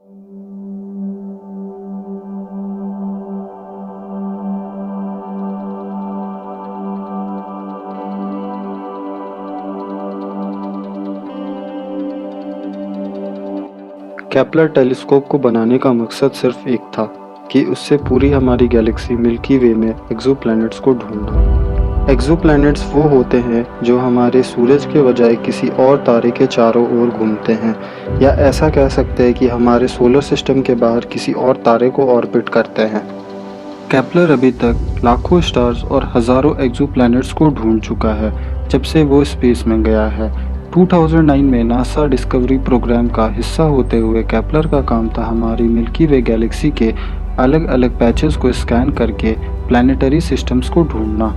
Kepler telescope को बनाने का मकसद सिर्फ एक था कि उससे पूरी हमारी गैलेक्सी मिल्की वे में एक्सोप्लैनेट्स को ढूंढना। एक्सोप्लैनेट्स वो होते हैं जो हमारे सूरज के बजाय किसी और तारे के चारों ओर घूमते हैं, या ऐसा कह सकते हैं कि हमारे सोलर सिस्टम के बाहर किसी और तारे को ऑर्बिट करते हैं। केपलर अभी तक लाखों स्टार्स और हज़ारों एक्सोप्लैनेट्स को ढूंढ चुका है जब से वो स्पेस में गया है। 2009 में नासा डिस्कवरी प्रोग्राम का हिस्सा होते हुए केपलर का काम था हमारी मिल्की वे गैलेक्सी के अलग अलग पैचेस को स्कैन करके प्लैनेटरी सिस्टम्स को ढूंढना।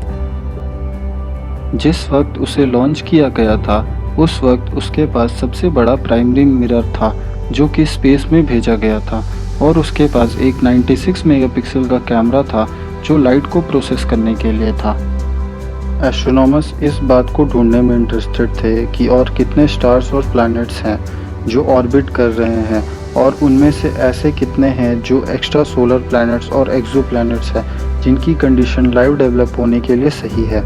जिस वक्त उसे लॉन्च किया गया था उस वक्त उसके पास सबसे बड़ा प्राइमरी मिरर था जो कि स्पेस में भेजा गया था, और उसके पास एक 96 मेगापिक्सल का कैमरा था जो लाइट को प्रोसेस करने के लिए था। एस्ट्रोनॉमर्स इस बात को ढूंढने में इंटरेस्टेड थे कि और कितने स्टार्स और प्लैनेट्स हैं जो ऑर्बिट कर रहे हैं, और उनमें से ऐसे कितने हैं जो एक्स्ट्रा सोलर प्लैनेट्स और एक्सोप्लैनेट्स हैं जिनकी कंडीशन लाइव डेवलप होने के लिए सही है।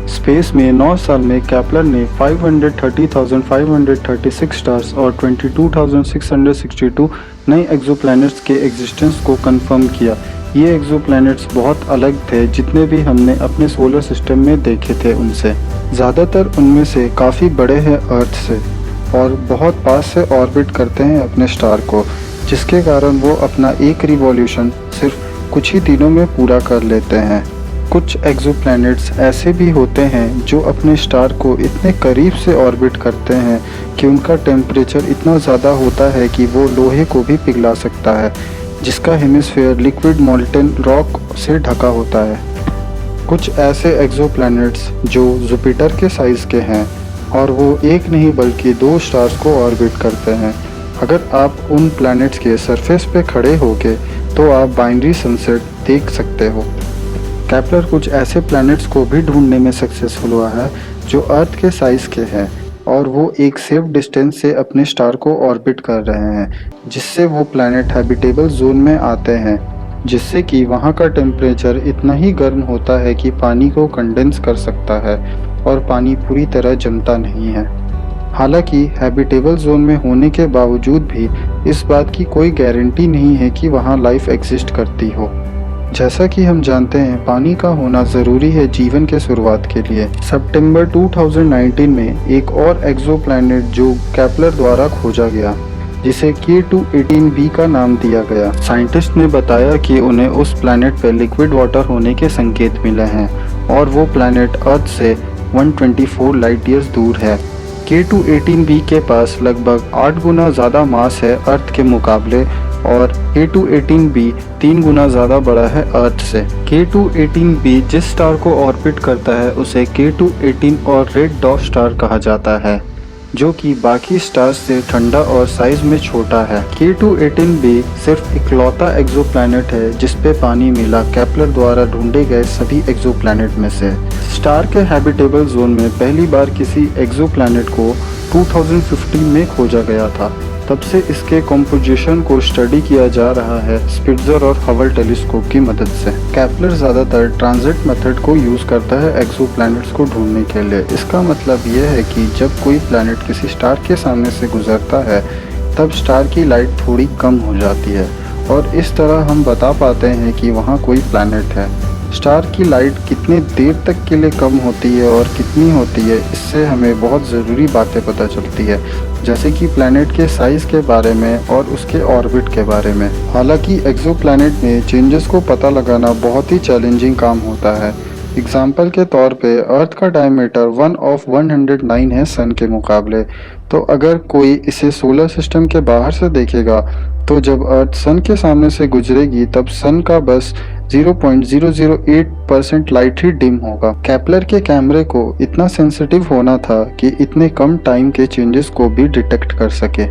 स्पेस में 9 साल में केपलर ने 530,536 स्टार्स और 22,662 नए एक्सोप्लैनेट्स के एग्जिस्टेंस को कंफर्म किया। ये एक्सोप्लैनेट्स बहुत अलग थे जितने भी हमने अपने सोलर सिस्टम में देखे थे उनसे। ज़्यादातर उनमें से काफ़ी बड़े हैं अर्थ से और बहुत पास से ऑर्बिट करते हैं अपने स्टार को, जिसके कारण वो अपना एक रिवॉल्यूशन सिर्फ कुछ ही दिनों में पूरा कर लेते हैं। कुछ एक्सोप्लैनेट्स ऐसे भी होते हैं जो अपने स्टार को इतने करीब से ऑर्बिट करते हैं कि उनका टेम्परेचर इतना ज़्यादा होता है कि वो लोहे को भी पिघला सकता है, जिसका हेमिस्फीयर लिक्विड मोल्टेन रॉक से ढका होता है। कुछ ऐसे एक्सोप्लैनेट्स जो जुपिटर के साइज़ के हैं और वो एक नहीं बल्कि 2 स्टार्स को ऑर्बिट करते हैं। अगर आप उन प्लैनेट्स के सरफेस पे खड़े होके तो आप बाइनरी सनसेट देख सकते हो। केपलर कुछ ऐसे प्लैनेट्स को भी ढूंढने में सक्सेसफुल हुआ है जो अर्थ के साइज़ के हैं और वो एक सेफ डिस्टेंस से अपने स्टार को ऑर्बिट कर रहे हैं, जिससे वो प्लैनेट हैबिटेबल जोन में आते हैं, जिससे कि वहाँ का टेम्परेचर इतना ही गर्म होता है कि पानी को कंडेंस कर सकता है और पानी पूरी तरह जमता नहीं है। हालांकि हैबिटेबल जोन में होने के बावजूद भी इस बात की कोई गारंटी नहीं है कि वहाँ लाइफ एग्जिस्ट करती हो। जैसा कि हम जानते हैं पानी का होना ज़रूरी है जीवन के शुरुआत के लिए। सितंबर 2019 में एक और एक्सोप्लैनेट जो केपलर द्वारा खोजा गया, जिसे K2-18b का नाम दिया गया। साइंटिस्ट ने बताया कि उन्हें उस प्लैनेट पर लिक्विड वाटर होने के संकेत मिले हैं और वो प्लैनेट अर्थ से 124 लाइट ईयर्स दूर है। K2-18b के पास लगभग 8 गुना ज़्यादा मास है अर्थ के मुकाबले और K2-18b 3 गुना ज़्यादा बड़ा है अर्थ से। K2-18b जिस स्टार को ऑर्बिट करता है उसे K2-18 और रेड डॉर्फ स्टार कहा जाता है, जो कि बाकी स्टार्स से ठंडा और साइज में छोटा है। K2-18b सिर्फ इकलौता एक्सोप्लैनेट है जिस पे पानी मिला केपलर द्वारा ढूंढे गए सभी एक्सोप्लैनेट में से। स्टार के हैबिटेबल जोन में पहली बार किसी एक्सोप्लैनेट को 2015 में खोजा गया था। तब से इसके कॉम्पोजिशन को स्टडी किया जा रहा है स्पिट्ज़र और हबल टेलीस्कोप की मदद से। केपलर ज़्यादातर ट्रांजिट मेथड को यूज़ करता है एक्सोप्लैनेट्स को ढूंढने के लिए। इसका मतलब यह है कि जब कोई प्लैनेट किसी स्टार के सामने से गुजरता है तब स्टार की लाइट थोड़ी कम हो जाती है और इस तरह हम बता पाते हैं कि वहाँ कोई प्लैनेट है। स्टार की लाइट कितनी देर तक के लिए कम होती है और कितनी होती है, इससे हमें बहुत ज़रूरी बातें पता चलती है, जैसे कि प्लैनेट के साइज़ के बारे में और उसके ऑर्बिट के बारे में। हालांकि एक्सोप्लैनेट में चेंजेस को पता लगाना बहुत ही चैलेंजिंग काम होता है। एग्जाम्पल के तौर पे अर्थ का डायमीटर 1/109 है सन के मुकाबले, तो अगर कोई इसे सोलर सिस्टम के बाहर से देखेगा तो जब अर्थ सन के सामने से गुजरेगी तब सन का बस 0.008% लाइट ही डिम होगा। केपलर के कैमरे को इतना सेंसिटिव होना था कि इतने कम टाइम के चेंजेस को भी डिटेक्ट कर सके।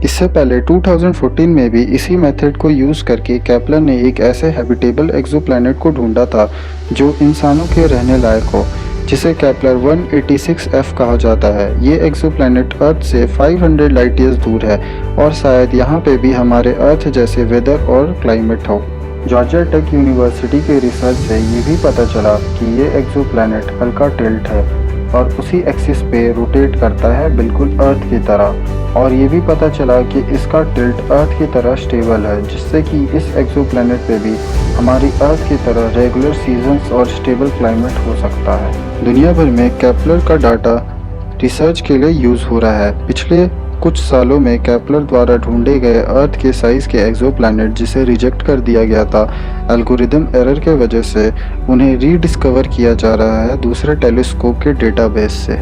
इससे पहले 2014 में भी इसी मेथड को यूज़ करके केपलर ने एक ऐसे हैबिटेबल एक्सोप्लैनेट को ढूंढा था जो इंसानों के रहने लायक हो। जिसे केपलर 186f कहा जाता है। ये एक्सोप्लैनेट अर्थ से 500 लाइट ईयर्स दूर है और शायद यहाँ पे भी हमारे अर्थ जैसे वेदर और क्लाइमेट हो। जॉर्जिया टेक यूनिवर्सिटी के रिसर्च से ये भी पता चला कि ये एक्सोप्लैनेट हल्का टिल्ट है और उसी एक्सिस पे रोटेट करता है बिल्कुल अर्थ की तरह, और ये भी पता चला कि इसका टिल्ट अर्थ की तरह स्टेबल है, जिससे कि इस एक्सोप्लैनेट पे भी हमारी अर्थ की तरह रेगुलर सीजन्स और स्टेबल क्लाइमेट हो सकता है। दुनिया भर में केपलर का डाटा रिसर्च के लिए यूज़ हो रहा है। पिछले कुछ सालों में केपलर द्वारा ढूंढे गए अर्थ के साइज़ के एक्सोप्लैनेट जिसे रिजेक्ट कर दिया गया था एल्गोरिदम एरर के वजह से, उन्हें रीडिस्कवर किया जा रहा है दूसरे टेलीस्कोप के डेटाबेस से।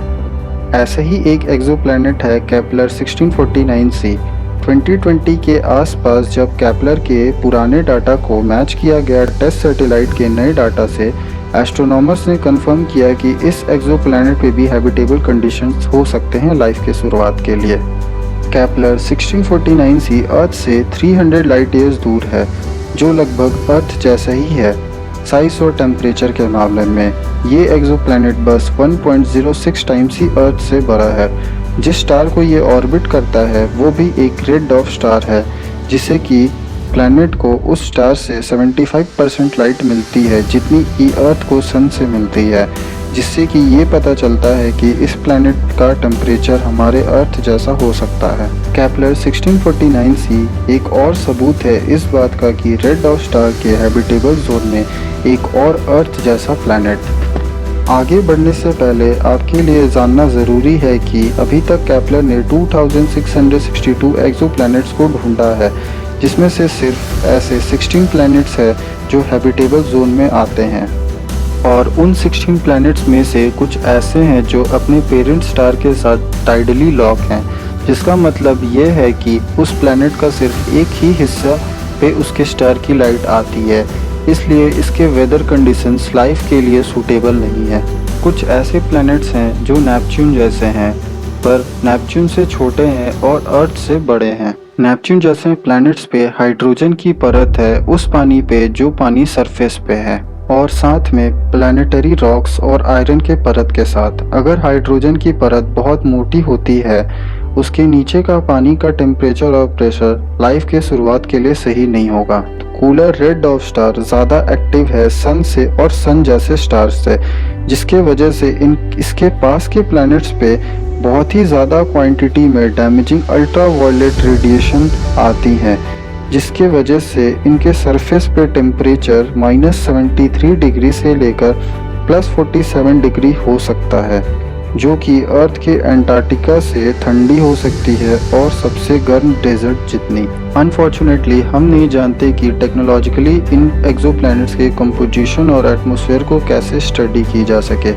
ऐसे ही एक एक्सोप्लैनेट है केपलर 1649c। 2020 के आसपास जब केपलर के पुराने डाटा को मैच किया गया टेस्ट सैटेलाइट के नए डाटा से, एस्ट्रोनॉमर्स ने कंफर्म किया कि इस एक्सोप्लैनेट पे भी हैबिटेबल कंडीशंस हो सकते हैं लाइफ के शुरुआत के लिए। केपलर 1649c अर्थ से 300 लाइट ईयर्स दूर है, जो लगभग अर्थ जैसा ही है साइज और टेम्परेचर के मामले में। ये एक्सोप्लैनेट बस 1.06 टाइम्स ही अर्थ से बड़ा है। जिस स्टार को ये ऑर्बिट करता है वो भी एक रेड डॉर्फ स्टार है, जिससे कि प्लैनेट को उस स्टार से 75% लाइट मिलती है जितनी कि अर्थ को सन से मिलती है, जिससे कि ये पता चलता है कि इस प्लैनेट का टेम्परेचर हमारे अर्थ जैसा हो सकता है। केपलर 1649c एक और सबूत है इस बात का कि रेड डॉर्फ स्टार के हैबिटेबल जोन में एक और अर्थ जैसा प्लैनेट। आगे बढ़ने से पहले आपके लिए जानना ज़रूरी है कि अभी तक केपलर ने 2662 एक्सोप्लैनेट्स को ढूंढा है, जिसमें से सिर्फ ऐसे 16 प्लैनेट्स हैं जो हैबिटेबल जोन में आते हैं, और उन 16 प्लैनेट्स में से कुछ ऐसे हैं जो अपने पेरेंट स्टार के साथ टाइडली लॉक हैं, जिसका मतलब ये है कि उस प्लैनेट का सिर्फ एक ही हिस्सा पे उसके स्टार की लाइट आती है, इसलिए इसके वेदर कंडीशंस लाइफ के लिए सूटेबल नहीं है। कुछ ऐसे प्लैनेट्स हैं जो नेपच्यून जैसे हैं, पर नेपच्यून से छोटे हैं और अर्थ से बड़े हैं। नेपच्यून जैसे प्लैनेट्स पे हाइड्रोजन की परत है उस पानी पे जो पानी सरफेस पे है, और साथ में प्लैनेटरी रॉक्स और आयरन के परत के साथ। अगर हाइड्रोजन की परत बहुत मोटी होती है, उसके नीचे का पानी का टेम्परेचर और प्रेशर लाइफ के शुरुआत के लिए सही नहीं होगा। कूलर रेड डॉर्फ स्टार ज़्यादा एक्टिव है सन से और सन जैसे स्टार्स से, जिसके वजह से इसके पास के प्लैनेट्स पे बहुत ही ज़्यादा क्वांटिटी में डैमेजिंग अल्ट्रावायलेट रेडिएशन आती हैं, जिसके वजह से इनके सरफेस पे टेम्परेचर -73 डिग्री से लेकर +47 डिग्री हो सकता है, जो कि अर्थ के अंटार्कटिका से ठंडी हो सकती है और सबसे गर्म डेजर्ट जितनी। अनफॉर्चुनेटली हम नहीं जानते कि टेक्नोलॉजिकली इन एक्सोप्लैनेट्स के कंपोजिशन और एटमॉस्फेयर को कैसे स्टडी की जा सके,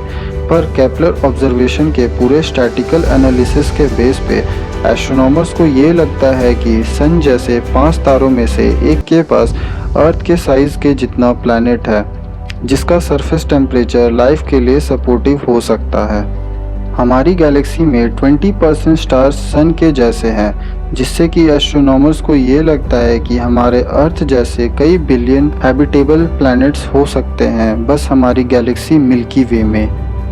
पर केपलर ऑब्जर्वेशन के पूरे स्टैटिकल एनालिसिस के बेस पे एस्ट्रोनॉमर्स को ये लगता है कि सन जैसे 5 तारों में से एक के पास अर्थ के साइज़ के जितना प्लैनेट है, जिसका सरफेस टेम्परेचर लाइफ के लिए सपोर्टिव हो सकता है। हमारी गैलेक्सी में 20% स्टार्स सन के जैसे हैं, जिससे कि एस्ट्रोनॉमर्स को ये लगता है कि हमारे अर्थ जैसे कई बिलियन हैबिटेबल प्लैनेट्स हो सकते हैं बस हमारी गैलेक्सी मिल्की वे में।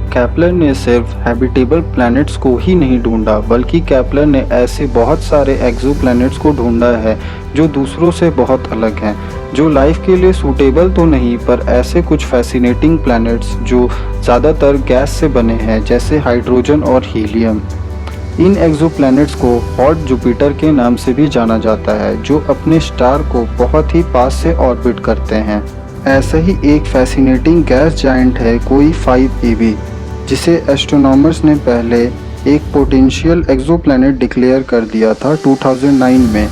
केपलर ने सिर्फ हैबिटेबल प्लैनेट्स को ही नहीं ढूंढा, बल्कि केपलर ने ऐसे बहुत सारे एक्सोप्लैनेट्स को ढूंढा है जो दूसरों से बहुत अलग हैं, जो लाइफ के लिए सूटेबल तो नहीं, पर ऐसे कुछ फैसिनेटिंग प्लैनेट्स जो ज़्यादातर गैस से बने हैं, जैसे हाइड्रोजन और हीलियम। इन एक्सोप्लैनेट्स को हॉट जुपिटर के नाम से भी जाना जाता है, जो अपने स्टार को बहुत ही पास से ऑर्बिट करते हैं। ऐसा ही एक फैसिनेटिंग गैस जायंट है कोई 5ev, जिसे एस्ट्रोनॉमर्स ने पहले एक पोटेंशियल एक्सोप्लैनेट डिक्लेयर कर दिया था 2009 में।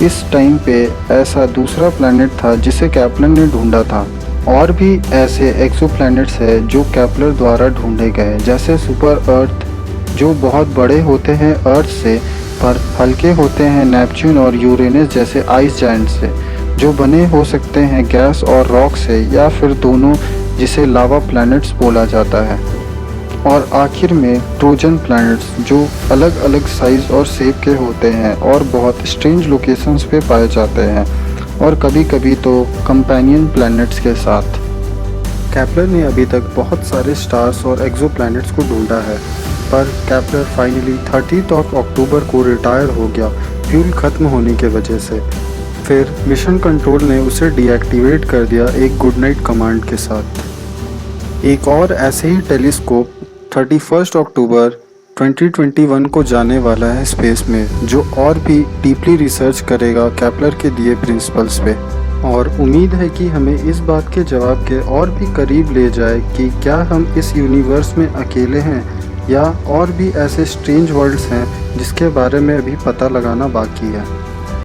इस टाइम पे ऐसा दूसरा प्लैनेट था जिसे केपलर ने ढूंढा था। और भी ऐसे एक्सोप्लैनेट्स हैं जो केपलर द्वारा ढूंढे गए, जैसे सुपर अर्थ, जो बहुत बड़े होते हैं अर्थ से पर हल्के होते हैं नेपच्यून और यूरेनस जैसे आइस जायंट से, जो बने हो सकते हैं गैस और रॉक से या फिर दोनों, जिसे लावा प्लैनेट्स बोला जाता है। और आखिर में ट्रोजन प्लैनेट्स, जो अलग अलग साइज़ और शेप के होते हैं और बहुत स्ट्रेंज लोकेशंस पे पाए जाते हैं, और कभी कभी तो कंपेनियन प्लैनेट्स के साथ। केपलर ने अभी तक बहुत सारे स्टार्स और एक्सोप्लैनेट्स को ढूंढा है, पर केपलर फाइनली 30 अक्टूबर को रिटायर हो गया फ्यूल खत्म होने की वजह से। फिर मिशन कंट्रोल ने उसे डीएक्टिवेट कर दिया एक गुड नाइट कमांड के साथ। एक और ऐसे ही टेलीस्कोप 31 अक्टूबर 2021 को जाने वाला है स्पेस में, जो और भी डीपली रिसर्च करेगा केपलर के दिए प्रिंसिपल्स पे। और उम्मीद है कि हमें इस बात के जवाब के और भी करीब ले जाए कि क्या हम इस यूनिवर्स में अकेले हैं या और भी ऐसे स्ट्रेंज वर्ल्ड्स हैं जिसके बारे में अभी पता लगाना बाकी है।